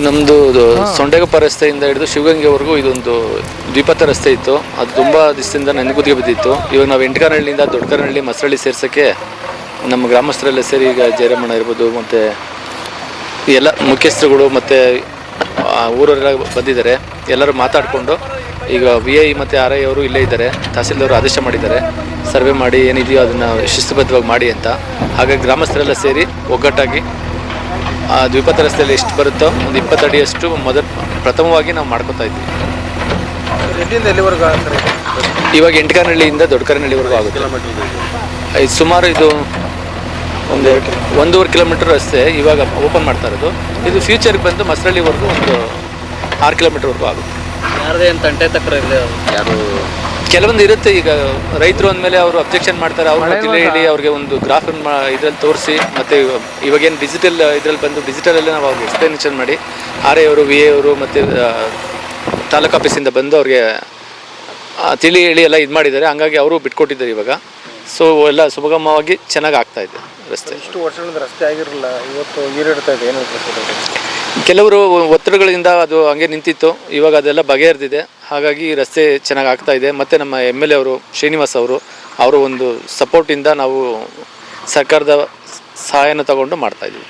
ನಮ್ಮದು ಸೊಂಡೆಗೊಪ್ಪ ರಸ್ತೆಯಿಂದ ಹಿಡಿದು ಶಿವಗಂಗೆವರೆಗೂ ಇದೊಂದು ದ್ವಿಪಥ ರಸ್ತೆ ಇತ್ತು. ಅದು ತುಂಬ ದಿವಸದಿಂದ ನೆನಗುದಿಗೆ ಬಿದ್ದಿತ್ತು. ಇವಾಗ ನಾವು ಎಂಟಕನಹಳ್ಳಿಯಿಂದ ದೊಡ್ಡಕನಹಳ್ಳಿ ಮಸರಳ್ಳಿ ಸೇರ್ಸೋಕ್ಕೆ ನಮ್ಮ ಗ್ರಾಮಸ್ಥರೆಲ್ಲ ಸೇರಿ ಈಗ ಜಯರಮಣ ಇರ್ಬೋದು ಮತ್ತು ಎಲ್ಲ ಮುಖ್ಯಸ್ಥರುಗಳು ಮತ್ತು ಊರವರೆಲ್ಲ ಬಂದಿದ್ದಾರೆ. ಎಲ್ಲರೂ ಮಾತಾಡಿಕೊಂಡು ಈಗ VI ಮತ್ತು RI ಅವರು ಇಲ್ಲೇ ಇದ್ದಾರೆ. ತಹಸೀಲ್ದಾರ್ ಆದೇಶ ಮಾಡಿದ್ದಾರೆ ಸರ್ವೆ ಮಾಡಿ ಏನಿದೆಯೋ ಅದನ್ನು ಶಿಸ್ತುಬದ್ಧವಾಗಿ ಮಾಡಿ ಅಂತ. ಹಾಗಾಗಿ ಗ್ರಾಮಸ್ಥರೆಲ್ಲ ಸೇರಿ ಒಗ್ಗಟ್ಟಾಗಿ ಆ ದ್ವಿಪಥ ರಸ್ತೆಯಲ್ಲಿ ಎಷ್ಟು ಬರುತ್ತೋ ಒಂದು 20 ಅಡಿಯಷ್ಟು ಪ್ರಥಮವಾಗಿ ನಾವು ಮಾಡ್ಕೊತಾ ಇದ್ವಿ. ಇವಾಗ ಎಂಟಕನಹಳ್ಳಿಯಿಂದ ದೊಡ್ಡಕನಹಳ್ಳಿವರೆಗೂ ಆಗುತ್ತೆ. ಸುಮಾರು ಇದು ಒಂದು 1.5 ಕಿಲೋಮೀಟರ್ ರಸ್ತೆ ಇವಾಗ ಓಪನ್ ಮಾಡ್ತಾ ಇರೋದು. ಇದು ಫ್ಯೂಚರ್ಗೆ ಬಂದು ಮಸರಳ್ಳಿವರೆಗೂ ಒಂದು 6 ಕಿಲೋಮೀಟರ್ವರೆಗೂ ಆಗುತ್ತೆ. ಯಾರದೇ ಅಂತ ಅಂಟೆ ತಕ್ಕರ ಯಾರು ಕೆಲವೊಂದು ಇರುತ್ತೆ. ಈಗ ರೈತರು ಅಂದಮೇಲೆ ಅವರು ಅಬ್ಜೆಕ್ಷನ್ ಮಾಡ್ತಾರೆ. ಅವ್ರನ್ನ ಹೇಳಿ ಅವ್ರಿಗೆ ಒಂದು ಗ್ರಾಫನ್ನು ಇದರಲ್ಲಿ ತೋರಿಸಿ ಮತ್ತು ಇವಾಗೇನು ಡಿಜಿಟಲ್ ಇದರಲ್ಲಿ ಬಂದು ಡಿಜಿಟಲಲ್ಲಿ ನಾವು ಅವ್ರಿಗೆ ಎಕ್ಸ್ಪ್ಲನೇಷನ್ ಮಾಡಿ RI ಅವರು VI ಅವರು ಮತ್ತು ತಾಲೂಕು ಆಫೀಸಿಂದ ಬಂದು ಅವ್ರಿಗೆ ತಿಳಿ ಹೇಳಿ ಎಲ್ಲ ಇದು ಮಾಡಿದ್ದಾರೆ. ಹಂಗಾಗಿ ಅವರು ಬಿಟ್ಕೊಟ್ಟಿದ್ದಾರೆ ಇವಾಗ. ಸೊ ಎಲ್ಲ ಸುಗಮವಾಗಿ ಚೆನ್ನಾಗಿ ಆಗ್ತಾಯಿದೆ ರಸ್ತೆ. ಇಷ್ಟು ವರ್ಷದಿಂದ ರಸ್ತೆ ಆಗಿರಲಿಲ್ಲ, ಇವತ್ತು ಈರಿಡ್ತಾ ಇದೆ. ಏನು ಕೆಲವರು ಒತ್ತಡಗಳಿಂದ ಅದು ಹಂಗೆ ನಿಂತಿತ್ತು. ಇವಾಗ ಅದೆಲ್ಲ ಬಗೆಹರಿದಿದೆ. ಹಾಗಾಗಿ ರಸ್ತೆ ಚೆನ್ನಾಗಿ ಆಗ್ತಾಯಿದೆ. ಮತ್ತು ನಮ್ಮ MLA ಅವರು ಶ್ರೀನಿವಾಸ್ ಅವರು ಒಂದು ಸಪೋರ್ಟಿಂದ ನಾವು ಸರ್ಕಾರದ ಸಹಾಯನ ತಗೊಂಡು ಮಾಡ್ತಾಯಿದ್ದೀವಿ.